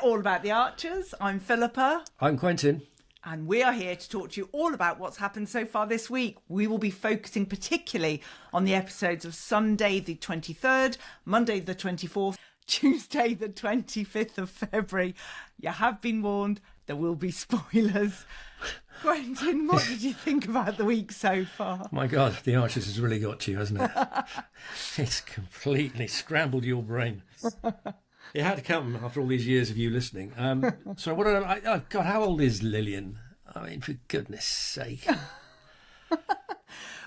All About the Archers. I'm Philippa. I'm Quentin. And we are here to talk to you all about what's happened so far this week. We will be focusing particularly on the episodes of Sunday the 23rd, Monday the 24th, Tuesday the 25th of February. You have been warned, there will be spoilers. Quentin, what did you think about the week so far? My God, The Archers has really got to you, hasn't it? It's completely scrambled your brain. It had to come after all these years of you listening. So God, how old is Lillian? I mean, for goodness sake.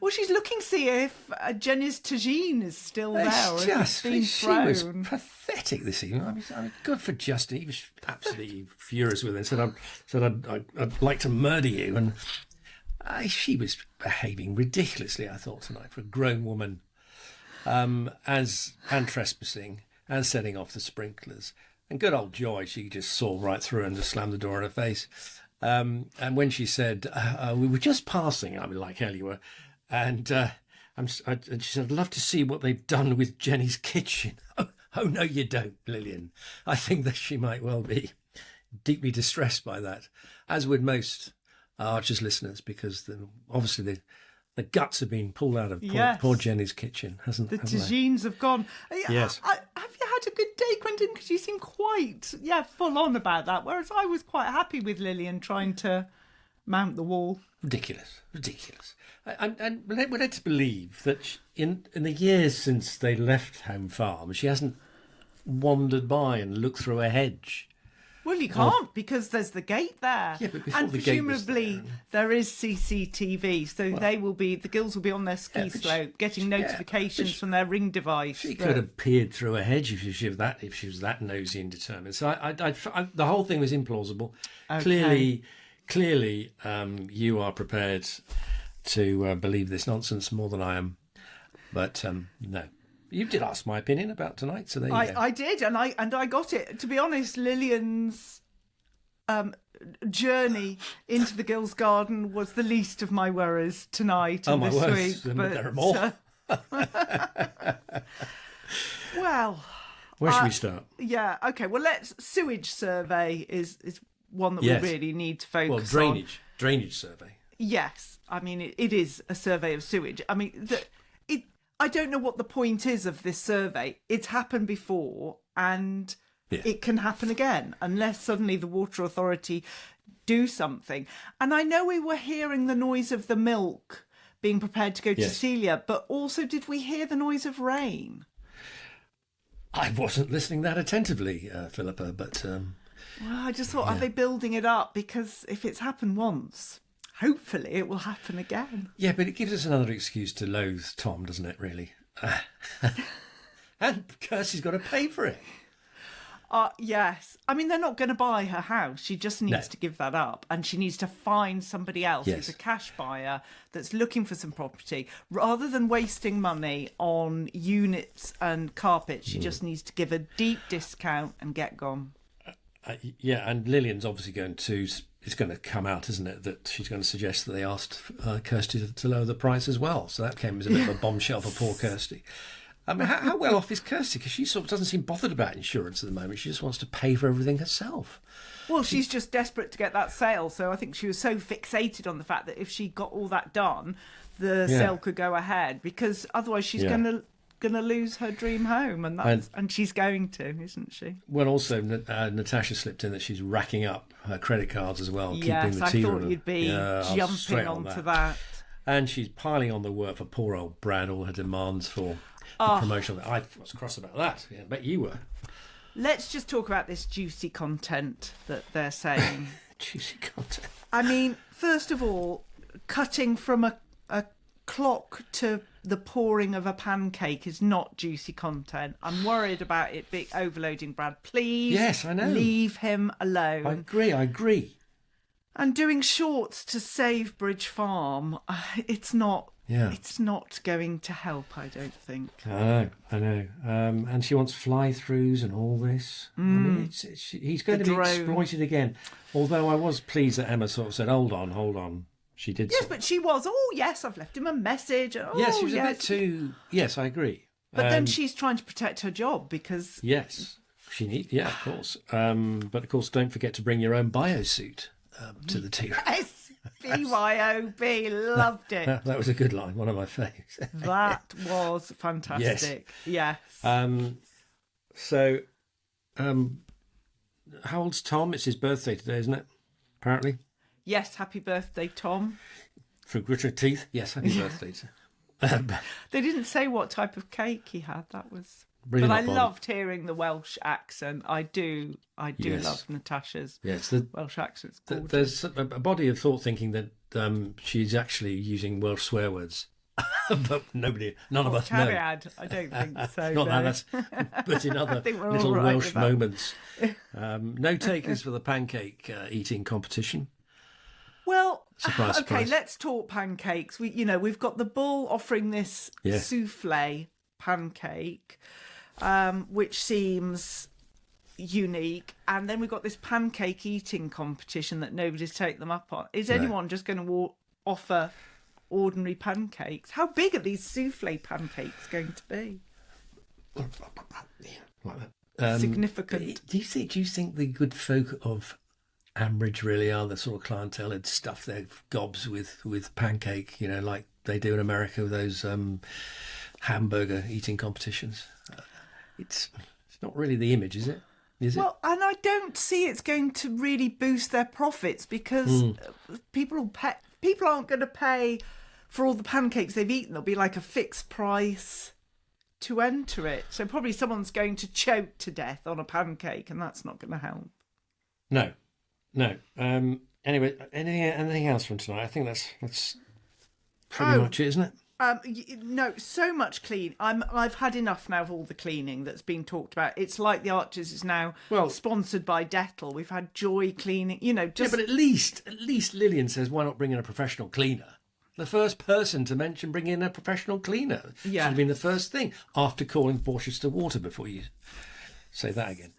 Well, she's looking to see if Jenny's Tagine is still there or if it's been thrown. She was pathetic this evening. I mean, good for Justin. He was absolutely furious with her and said I'd like to murder you. And she was behaving ridiculously, I thought, tonight, for a grown woman, and trespassing and setting off the sprinklers. And good old Joy, she just saw right through and just slammed the door in her face. And when she said, we were just passing, I mean, like hell you were, and she said, I'd love to see what they've done with Jenny's kitchen. Oh, no, you don't, Lillian. I think that she might well be deeply distressed by that, as would most Archers listeners, because obviously the guts have been pulled out of poor Jenny's kitchen, hasn't the Tagines have gone. Yes. Have you had a good day, Quentin? Because you seem quite, full on about that, whereas I was quite happy with Lillian trying to mount the wall. Ridiculous. And we're led to believe that in the years since they left Home Farm, she hasn't wandered by and looked through a hedge. Well, you can't because there's the gate there. Yeah, but before and the gate was presumably there is CCTV, so the girls will be on their ski slope getting notifications from their Ring device. She could have peered through a hedge if she was that nosy and determined. So the whole thing was implausible. Okay. Clearly, you are prepared to believe this nonsense more than I am, but no. You did ask my opinion about tonight, so there you go. I did, and I got it. To be honest, Lillian's journey into the girls' garden was the least of my worries tonight and this week. But there are more. Well, where should we start? Yeah, okay. Well, sewage survey is one that we really need to focus on. Well, drainage survey. Yes, I mean it is a survey of sewage. I mean I don't know what the point is of this survey. It's happened before and it can happen again unless suddenly the Water Authority do something. And I know we were hearing the noise of the milk being prepared to go to Celia, but also did we hear the noise of rain? I wasn't listening that attentively, Philippa, but... Well, I just thought, are they building it up? Because if it's happened once... hopefully it will happen again. Yeah, but it gives us another excuse to loathe Tom, doesn't it, really? And Kirsty's got to pay for it. Yes. I mean, they're not going to buy her house. She just needs to give that up. And she needs to find somebody else who's a cash buyer that's looking for some property. Rather than wasting money on units and carpets, she just needs to give a deep discount and get gone. And Lillian's obviously it's going to come out, isn't it, that she's going to suggest that they asked Kirsty to lower the price as well. So that came as a bit of a bombshell for poor Kirsty. I mean, how well off is Kirsty? Because she sort of doesn't seem bothered about insurance at the moment. She just wants to pay for everything herself. Well, she's just desperate to get that sale. So I think she was so fixated on the fact that if she got all that done, the sale could go ahead. Because otherwise she's going to lose her dream home, and she's going to, isn't she? Well, also Natasha slipped in that she's racking up her credit cards as well. Yes, keeping the I thought you'd be jumping onto that. And she's piling on the work for poor old Brad, all her demands for the promotion. I was cross about that. Yeah, I bet you were. Let's just talk about this juicy content that they're saying. Juicy content. I mean, first of all, cutting from a clock to the pouring of a pancake is not juicy content. I'm worried about it being overloading Brad. Please, yes, I know. Leave him alone. I agree. And doing shorts to save Bridge Farm, it's not going to help, I don't think. I know. And she wants fly-throughs and all this. I mean, he's going to be exploited again. Although I was pleased that Emma sort of said, hold on. She did. Yes, but she was, I've left him a message. Yes, she was a bit too... Yes, I agree. But then she's trying to protect her job because... Yes. Yeah, of course. But of course, don't forget to bring your own biosuit to the tea room. Yes, BYOB, loved it. That was a good line, one of my faves. That was fantastic. Yes. So, how old's Tom? It's his birthday today, isn't it? Apparently. Yes, happy birthday, Tom. Through gritted teeth. Yes, happy birthday. They didn't say what type of cake he had. That was. Really, but I loved hearing the Welsh accent. I do Yes. love Natasha's Welsh accent. There's a body of thought thinking that she's actually using Welsh swear words, but none of us know. I don't think so. Not no. that, but in other little Welsh moments. No takers for the pancake eating competition. Well, surprise, okay, surprise. Let's talk pancakes. We've got the Bull offering this souffle pancake, which seems unique, and then we've got this pancake eating competition that nobody's taken them up on. Is anyone just going to offer ordinary pancakes? How big are these souffle pancakes going to be? Like that. Significant. Do you think the good folk of Ambridge really are the sort of clientele that stuff their gobs with pancake, like they do in America with those hamburger eating competitions? It's not really the image, is it? Well, and I don't see it's going to really boost their profits because people aren't going to pay for all the pancakes they've eaten. There'll be like a fixed price to enter it. So probably someone's going to choke to death on a pancake, and that's not going to help. No. Anyway, anything else from tonight? I think that's pretty much it, isn't it? No, so much clean. I've had enough now of all the cleaning that's been talked about. It's like the Archers is now sponsored by Dettol. We've had Joy cleaning, just... Yeah, but at least Lillian says, why not bring in a professional cleaner? The first person to mention bringing in a professional cleaner should have been the first thing after calling Borchester Water before you say that again.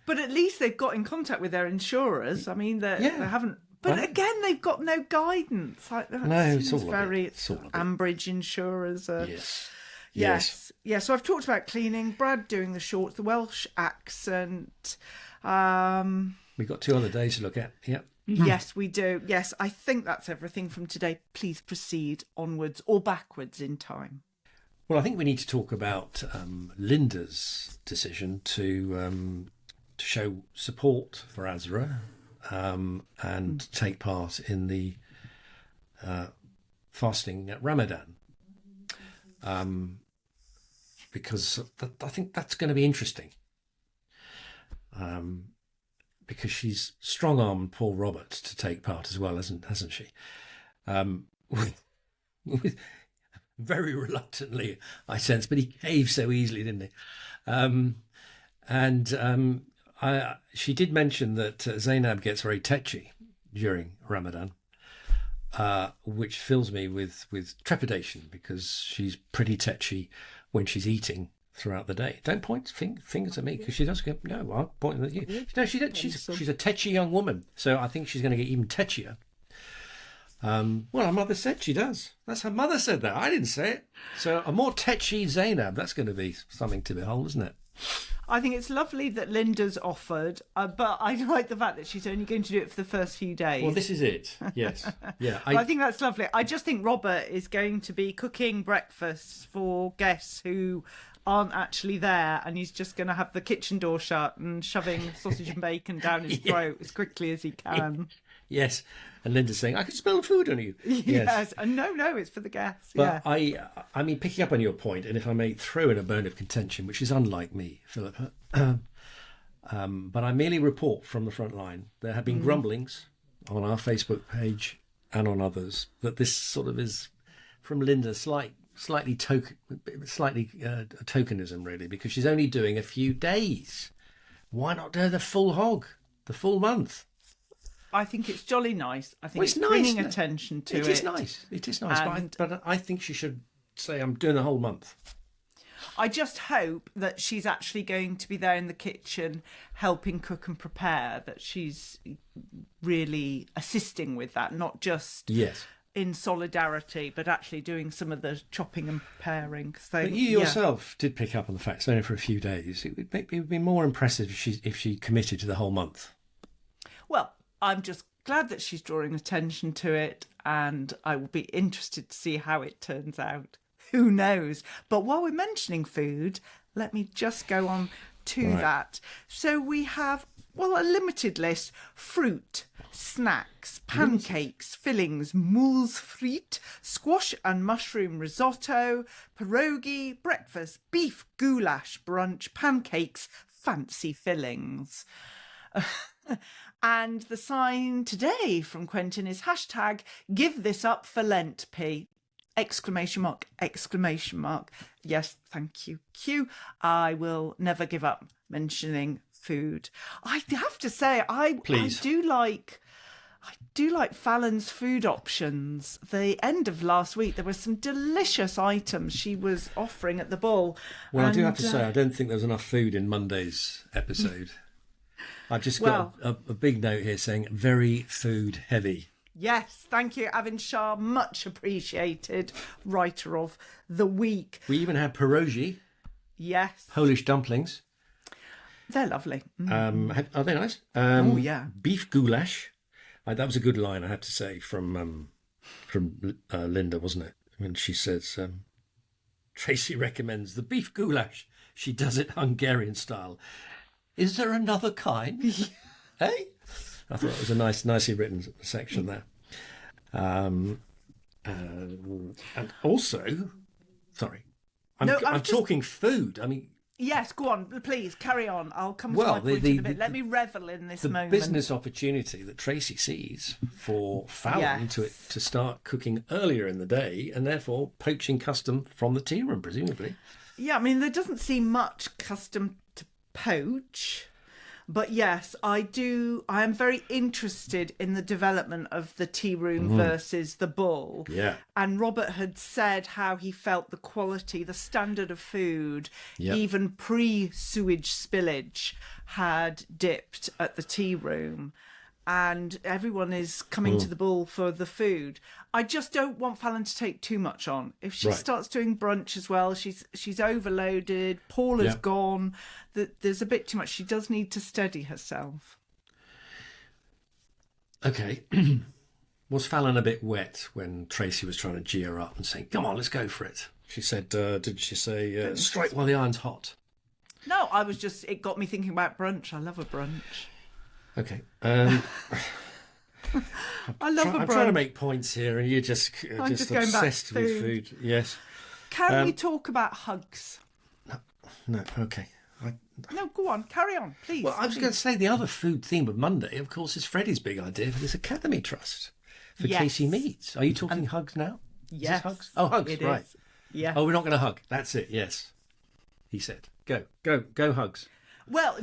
But at least they've got in contact with their insurers. I mean, they haven't... But again, they've got no guidance. Like that it's all very Ambridge insurers. Yes. So I've talked about cleaning. Brad doing the shorts, the Welsh accent. We've got 2 other days to look at. Yep. Yes, we do. Yes, I think that's everything from today. Please proceed onwards or backwards in time. Well, I think we need to talk about Linda's decision to show support for Azra. And take part in the fasting at Ramadan, because I think that's going to be interesting, because she's strong-armed Paul Roberts to take part as well, hasn't she? With very reluctantly, I sense, but he caved so easily, didn't he? She did mention that Zainab gets very tetchy during Ramadan, which fills me with trepidation because she's pretty tetchy when she's eating throughout the day. Don't point fingers at me because she does go, no, I'm pointing at you. No, she's a tetchy young woman, so I think she's going to get even tetchier. Well, her mother said she does. That's her mother said that. I didn't say it. So a more tetchy Zainab, that's going to be something to behold, isn't it? I think it's lovely that Linda's offered, but I like the fact that she's only going to do it for the first few days. Well, this is it. Yes. Yeah. I think that's lovely. I just think Robert is going to be cooking breakfasts for guests who aren't actually there, and he's just going to have the kitchen door shut and shoving sausage and bacon down his throat as quickly as he can. Yes. And Linda's saying, I can smell the food on you. Yes. And no, it's for the guests. But I mean, picking up on your point, and if I may throw in a bone of contention, which is unlike me, Philippa, but I merely report from the front line. There have been grumblings on our Facebook page and on others that this sort of is, from Linda, slightly tokenism, really, because she's only doing a few days. Why not do the full hog, the full month? I think it's jolly nice. I think it's nice, bringing attention to it. It is nice. It is nice. But I think she should say, I'm doing a whole month. I just hope that she's actually going to be there in the kitchen helping cook and prepare, that she's really assisting with that, not just in solidarity, but actually doing some of the chopping and paring. So, but you yourself did pick up on the fact it's only for a few days. It would be more impressive if she committed to the whole month. Well, I'm just glad that she's drawing attention to it, and I will be interested to see how it turns out. Who knows? But while we're mentioning food, let me just go on to that. So we have, well, a limited list: fruit, snacks, pancakes, fillings, moules frites, squash and mushroom risotto, pierogi, breakfast, beef goulash, brunch, pancakes, fancy fillings. And the sign today from Quentin is hashtag give this up for Lent, P. Exclamation mark, exclamation mark. Yes, thank you, Q. I will never give up mentioning food. I have to say, I do like Fallon's food options. The end of last week, there were some delicious items she was offering at the Bull. Well, I do have to say, I don't think there was enough food in Monday's episode. I've just got a big note here saying very food heavy. Yes, thank you, Avin Shah. Much appreciated. Writer of the week. We even had pierogi. Yes. Polish dumplings. They're lovely. Are they nice? Oh, yeah. Beef goulash. That was a good line, I have to say, from Linda, wasn't it? When she says, Tracy recommends the beef goulash. She does it Hungarian style. Is there another kind? Hey? I thought it was a nicely written section there. And also, sorry, I'm talking food. I mean, yes, go on, please carry on. I'll come to my point in a bit. Let me revel in this moment. The business opportunity that Tracy sees for Fallon to start cooking earlier in the day, and therefore poaching custom from the tea room, presumably. Yeah, I mean, there doesn't seem much custom to poach. But yes, I am very interested in the development of the tea room versus the Bull. Yeah. And Robert had said how he felt the quality, the standard of food, even pre-sewage spillage, had dipped at the tea room. And everyone is coming to the Bull for the food. I just don't want Fallon to take too much on. If she starts doing brunch as well, she's overloaded. Paula's gone. There's a bit too much. She does need to steady herself. Okay. Was Fallon a bit wet when Tracy was trying to gee her up and saying, "Come on, let's go for it"? She said, did she say, "Strike while the iron's hot"? No, it got me thinking about brunch. I love a brunch. Okay. I love a brunch. I'm trying to make points here, and you're just obsessed with food. Yes. Can we talk about hugs? No. Okay. No, go on. Carry on, please. Well, I was going to say the other food theme of Monday, of course, is Freddy's big idea for this Academy Trust for Casey Meads. Are you talking hugs now? Yes. Is this hugs? Oh, hugs. Right. Is. Yeah. Oh, we're not going to hug. That's it. Yes. He said, "Go hugs." Well,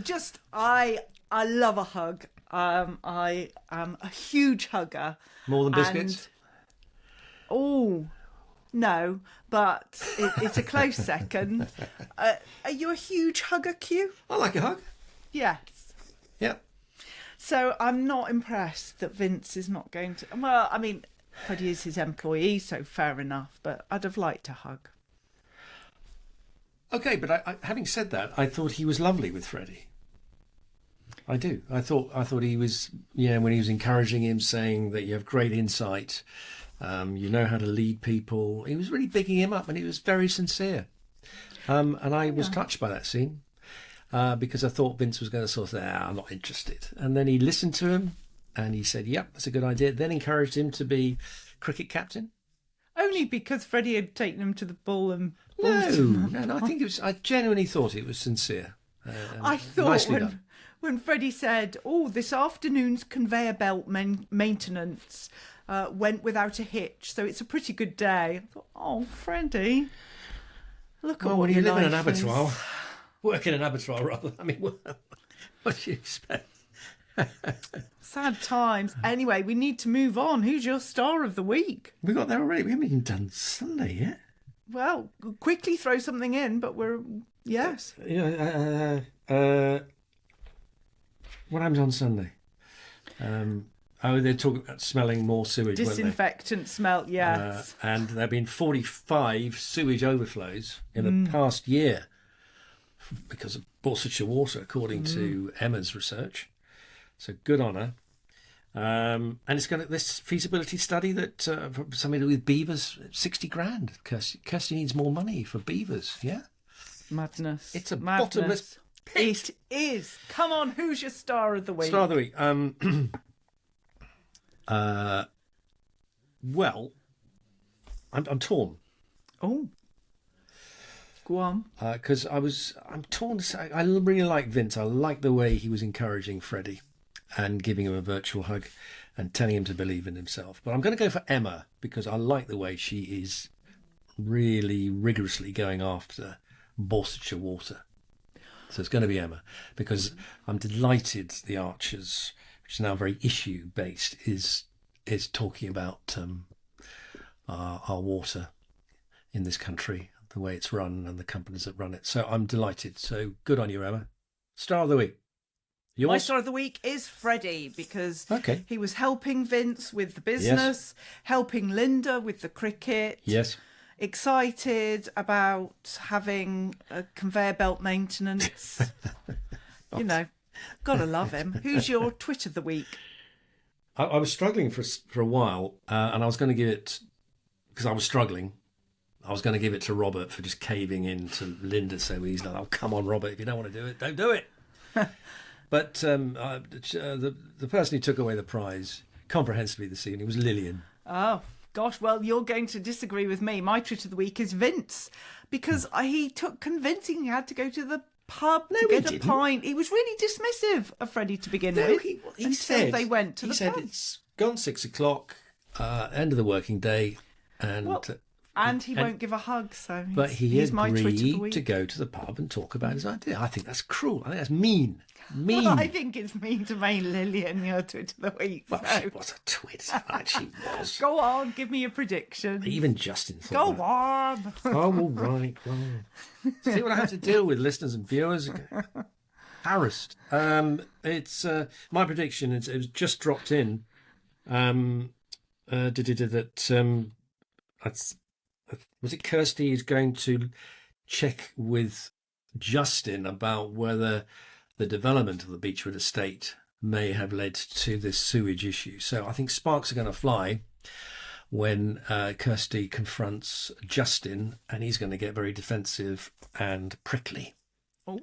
I love a hug. I am a huge hugger. More than biscuits? No, but it's a close second. Are you a huge hugger, Q? I like a hug. Yes. Yeah. So I'm not impressed that Vince is not going to... Well, I mean, Freddy is his employee, so fair enough, but I'd have liked a hug. Okay, but having said that, I thought he was lovely with Freddy. I do. I thought he was, when he was encouraging him, saying that you have great insight, you know how to lead people. He was really bigging him up, and he was very sincere. And I was touched by that scene because I thought Vince was going to sort of say, "I'm not interested." And then he listened to him, and he said, "Yep, that's a good idea." Then encouraged him to be cricket captain. Only because Freddy had taken him to the Bull and... No. I genuinely thought it was sincere. I thought when Freddy said, "This afternoon's conveyor belt maintenance went without a hitch, so it's a pretty good day." I thought, Freddy, look at what when you live in an life abattoir, is. work in an abattoir rather. I mean, what do you expect? Sad times. Anyway, we need to move on. Who's your star of the week? We got there already. We haven't even done Sunday yet. Well, quickly throw something in, but yes. What happens on Sunday? Oh, they're talking about smelling more sewage, weren't they? Disinfectant smell, yes. And there have been 45 sewage overflows in the past year because of Borsetshire water, according to Emma's research. So good on her. And it's got this feasibility study that for somebody with beavers, 60 grand. Kirsty needs more money for beavers, yeah? Madness. It's a Madness. bottomless pit. It is. Come on, who's your star of the week? Star of the week. Well, I'm torn. Oh. Go on. Because I'm torn to say, I really like Vince. I like the way he was encouraging Freddy and giving him a virtual hug and telling him to believe in himself. But I'm going to go for Emma because I like the way she is really rigorously going after Borsetshire water. So it's going to be Emma because I'm delighted the Archers, which is now very issue based, is talking about our water in this country, the way it's run and the companies that run it. So I'm delighted. So good on you, Emma. Star of the week. Yours? My star of the week is Freddy because Okay. he was helping Vince with the business, helping Linda with the cricket. Yes. Excited about having a conveyor belt maintenance. You know, gotta love him. Who's your twit of the week? I was struggling for a while, and I was going to give it, because I was struggling, I was going to give it to Robert for just caving in to Linda so easily. Oh, come on, Robert, if you don't want to do it, don't do it. But the person who took away the prize comprehensively this evening was Lillian. Oh, gosh, well, you're going to disagree with me. My twit of the week is Vince because he took convincing he had to go to the pub to get a pint. He was really dismissive of Freddie to begin with. He said they went to the pub. He said it's gone 6 o'clock, end of the working day, and he won't give a hug. So, but he's my twit of the agreed week. to go to the pub and talk about his idea. I think that's cruel. I think that's mean. Mean. Well, I think it's mean to make Lillian your twit of the week. Well, so. she was a twit. She was. Go on, give me a prediction. Even Justin thought Go on. Oh, all right. Well, see what I have to deal with, listeners and viewers. Harassed. It's my prediction. It was just dropped in. Was it Kirsty is going to check with Justin about whether the development of the Beechwood estate may have led to this sewage issue. So I think sparks are going to fly when Kirsty confronts Justin, and he's going to get very defensive and prickly. Oh.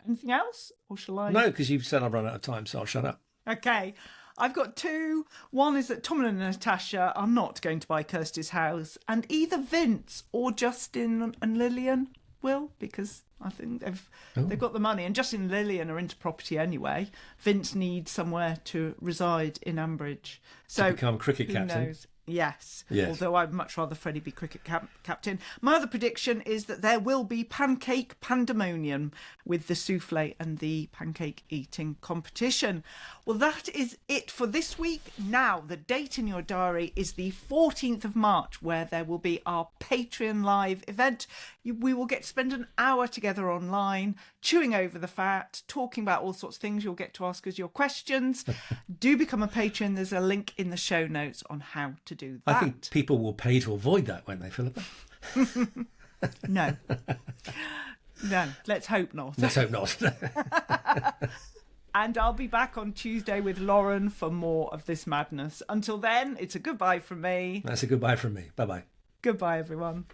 Anything else? Or shall I? No, because you've said I've run out of time, so I'll shut up. Okay. I've got two. One is that Tom and Natasha are not going to buy Kirsty's house, and either Vince or Justin and Lillian will, because I think they've got the money, and Justin and Lillian are into property anyway. Vince needs somewhere to reside in Ambridge, so to become cricket captain. Who knows? Yes. Yes. Although I'd much rather Freddie be cricket captain. My other prediction is that there will be pancake pandemonium with the souffle and the pancake eating competition. Well, that is it for this week. Now, the date in your diary is the 14th of March, where there will be our Patreon live event. We will get to spend an hour together online, chewing over the fat, talking about all sorts of things. You'll get to ask us your questions. Do become a patron. There's a link in the show notes on how to do that. I think people will pay to avoid that, won't they, Philippa? No. No, let's hope not. Let's hope not. And I'll be back on Tuesday with Lauren for more of this madness. Until then, it's a goodbye from me. That's a goodbye from me. Bye-bye. Goodbye, everyone.